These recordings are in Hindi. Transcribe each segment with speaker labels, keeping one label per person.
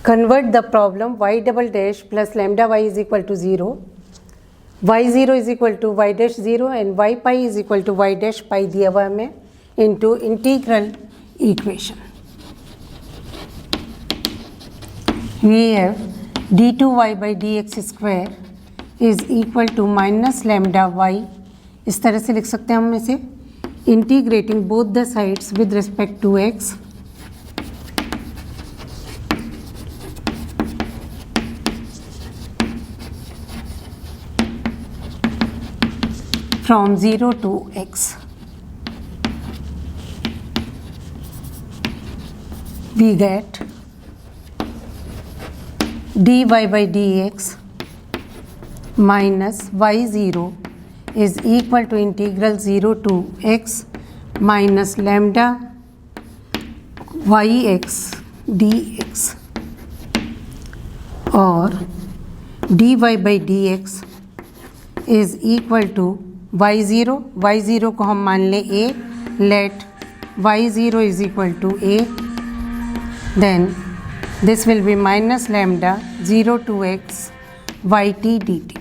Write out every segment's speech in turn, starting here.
Speaker 1: Convert the problem y double dash plus lambda y is equal to 0, y0 is equal to y dash 0 and y pi is equal to y dash pi दिया हुआ हमें into integral equation. We have d2y by dx square is equal to minus lambda y. इस तरह से लिख सकते हैं हम इसे, integrating both the sides with respect to x from 0 to x. We get dy by dx minus y0 is equal to integral 0 to x minus lambda yx dx, और dy by dx is equal to y0 को हम मान लें a, let y0 is equal to a, then this will be minus lambda 0 to x yt dt.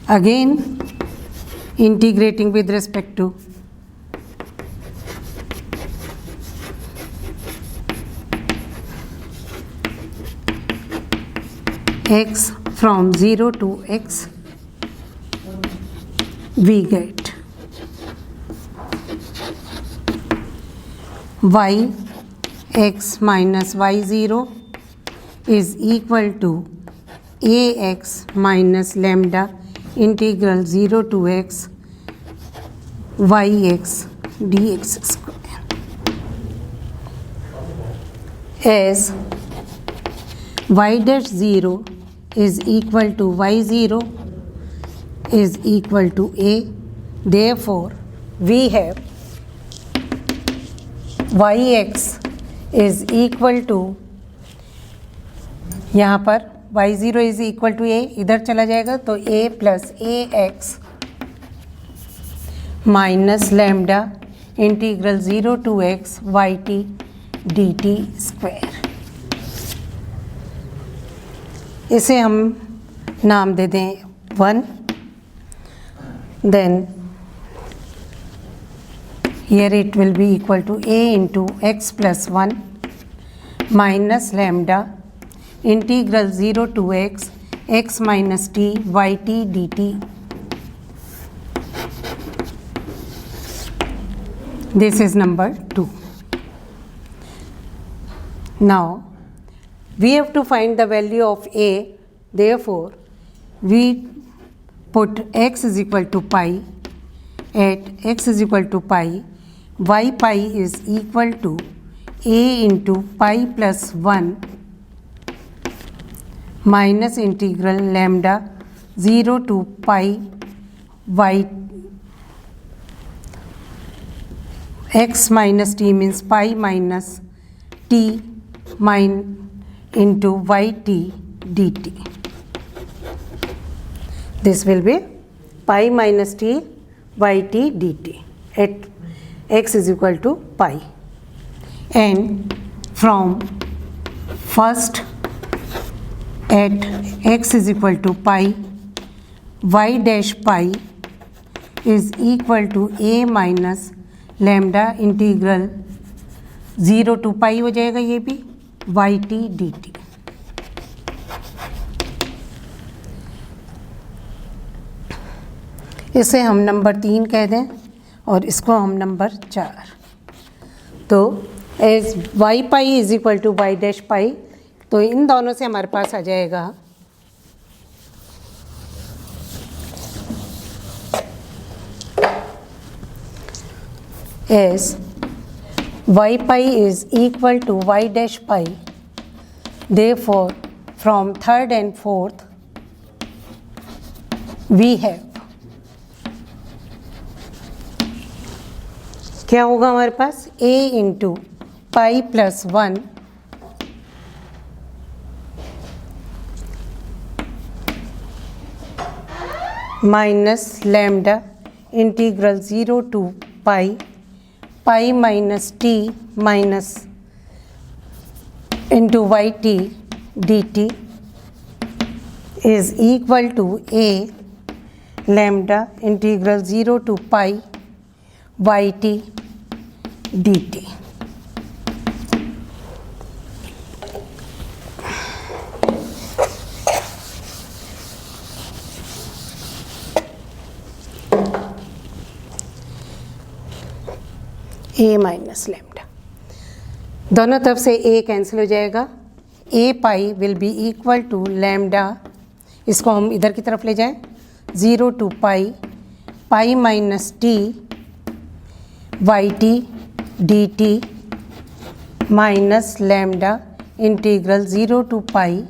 Speaker 1: Again integrating with respect to x from 0 to x, we get y x minus y0 is equal to ax minus lambda integral 0 to x yx dx square, as y dash 0 is equal to y0 is equal to a. Therefore, we have yx is equal to, यहाँ पर y0 is equal to a, इधर चला जाएगा तो a plus ax minus lambda integral 0 to x yt dt square. इसे हम नाम दे दें 1, then here it will be equal to a into x plus 1 minus lambda integral 0 to x x minus t yt dt. This is number 2. Now we have to find the value of a. Therefore, we put x is equal to pi. At x is equal to pi, y pi is equal to a into pi plus 1 minus integral lambda 0 to pi y x minus t means pi minus t into yt dt. This will be pi minus t yt dt at x is equal to pi. And from first at x is equal to pi, y dash pi is equal to a minus lambda integral 0 to pi हो जाएगा ये भी yt dt. इसे हम नंबर 3 कह दें और इसको हम नंबर 4. तो as y pi is equal to y dash pi, तो इन दोनों से हमारे पास आ जाएगा as y pi is equal to y dash pi. Therefore, from third and fourth, we have, क्या होगा हमारे पास a into pi plus 1 minus lambda integral 0 to pi pi minus t minus into y t d t is equal to a lambda integral 0 to pi y t d t. A minus lambda, दोनों तरफ से ए कैंसिल हो जाएगा। A pi will be equal to lambda, इसको हम इधर की तरफ ले जाएं, 0 to pi pi minus t y t d t minus lambda integral 0 to pi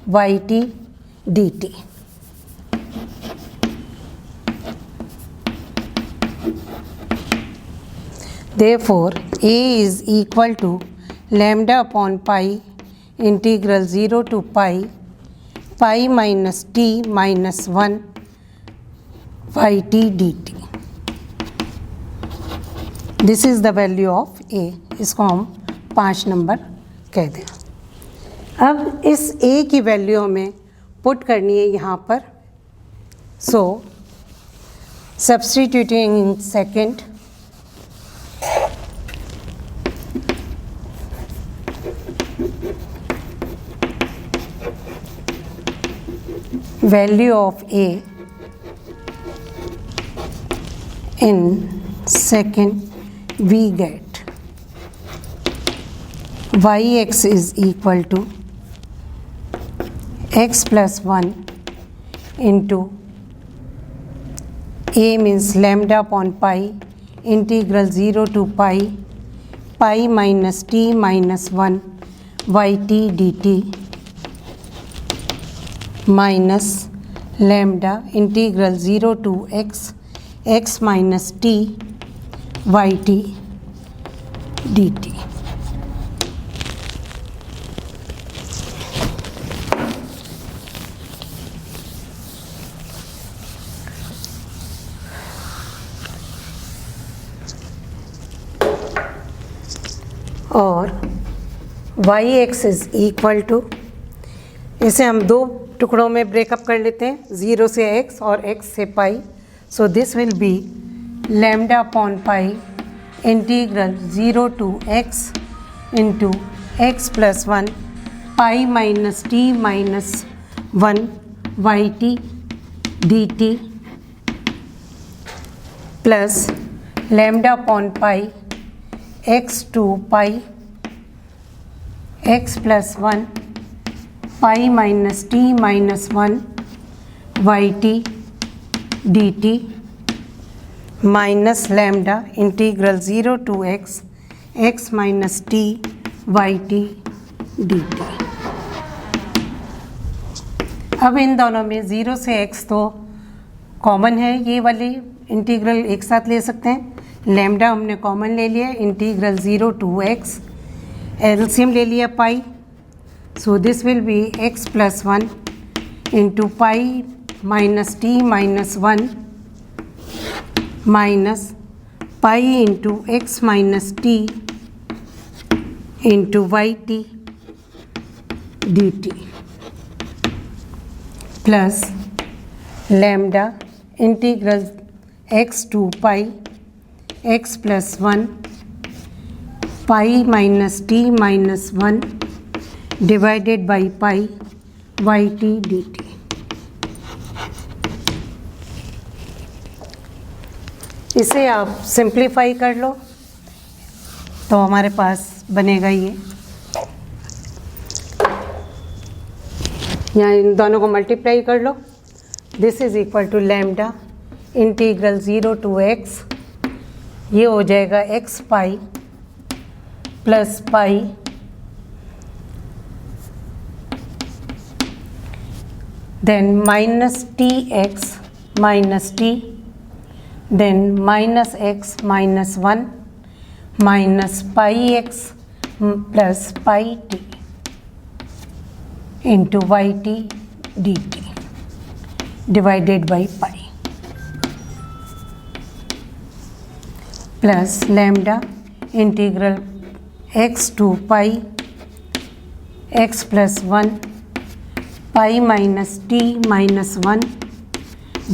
Speaker 1: y t d t. Therefore, A is equal to lambda upon pi integral 0 to pi minus t minus 1 yt dt. This is the value of A. इसको हम 5 नंबर कह दें। अब इस A की वैल्यू हमें पुट करनी है यहाँ पर। So, substituting in second, value of A in second we get yx is equal to x plus 1 into A means lambda upon pi integral 0 to pi minus t minus 1 yt dt minus lambda integral 0 to x minus t yt dt. और yx इज इक्वल टू, इसे हम दो टुकड़ों में ब्रेकअप कर लेते हैं, 0 से x और x से pi. So this will be lambda upon pi integral 0 to x into x plus 1 pi minus t minus 1 y t d t plus lambda upon pi x to pi x plus 1 pi minus t minus 1 y t d t minus lambda integral 0 to x minus t y t d t. अब इन दोनों में 0 से x तो कॉमन है, ये वाली इंटीग्रल एक साथ ले सकते हैं। लैम्डा हमने कॉमन ले लिया, इंटीग्रल 0 टू x, एलसीएम ले लिया पाई। So this will be x plus 1 into pi minus t minus 1 minus pi into x minus t into yt dt plus lambda integral x to pi x plus 1 pi minus t minus 1 divided by pi y t d t. इसे आप सिंप्लीफाई कर लो तो हमारे पास बनेगा ये, यहाँ इन दोनों को मल्टीप्लाई कर लो। This is equal to lambda integral 0 to x, ये हो जाएगा x pi plus pi then minus tx minus t, then minus x minus 1 minus pi x plus pi t into yt dt divided by pi plus lambda integral x to pi x plus 1 pi minus t minus 1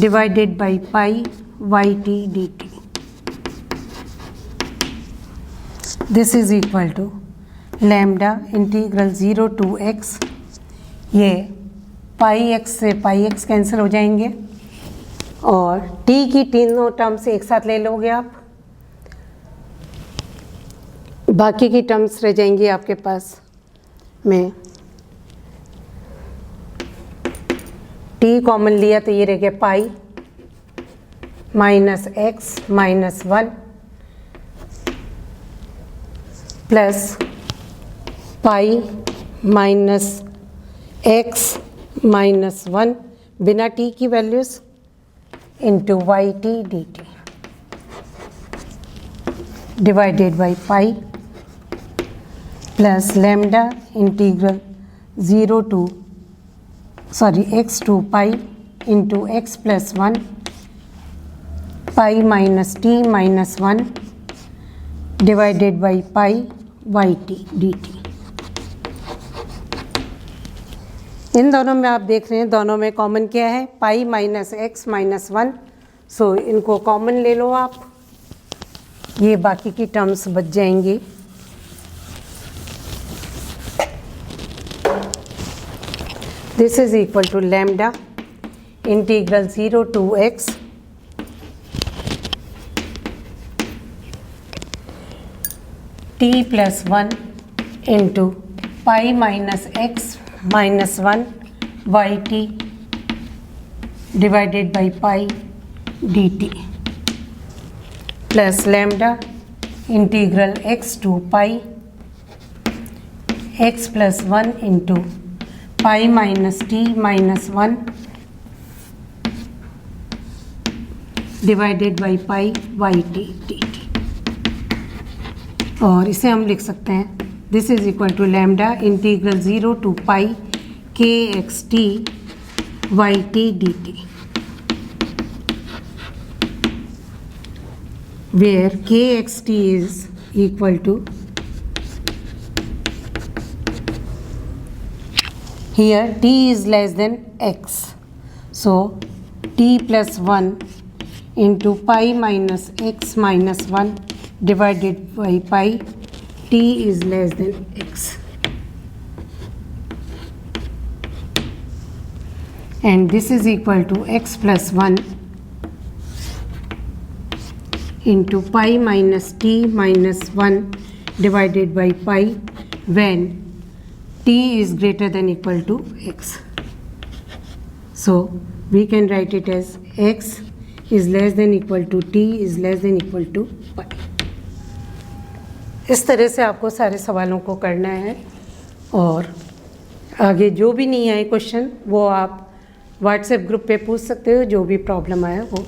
Speaker 1: divided by pi y t d t. This is equal to lambda integral 0 to x. ये पाई x से पाई x कैंसिल हो जाएंगे और t की तीनों टर्म्स एक साथ ले लोगे आप. बाकी की टर्म्स रह जाएंगी आपके पास में. t कॉमन लिया तो ये रह गया pi minus x minus 1 plus pi minus x minus 1 बिना t की values into y t d t divided by pi plus lambda integral 0 to x to pi into x plus 1 pi minus t minus 1 divided by pi y t d t. इन दोनों में आप देख रहे हैं दोनों में कॉमन क्या है, पाई माइनस एक्स माइनस 1. सो इनको कॉमन ले लो आप, ये बाकी की टर्म्स बच जाएंगी. This is equal to lambda integral 0 to x t plus 1 into pi minus x minus 1 y t divided by pi d t plus lambda integral x to pi x plus 1 into pi minus t minus 1 divided by pi y t d t. और इसे हम लिख सकते हैं this is equal to lambda integral 0 to pi K x t y t d T, where kxt is equal to, here t is less than x, so t plus 1 into pi minus x minus 1 divided by pi, t is less than x, and this is equal to x plus 1 into pi minus t minus 1 divided by pi when t is greater than equal to x. So we can write it as x is less than equal to t is less than equal to pi. इस तरह से आपको सारे सवालों को करना है, और आगे जो भी नहीं आए क्वेश्चन वो आप व्हाट्सएप ग्रुप पे पूछ सकते हो, जो भी प्रॉब्लम आया वो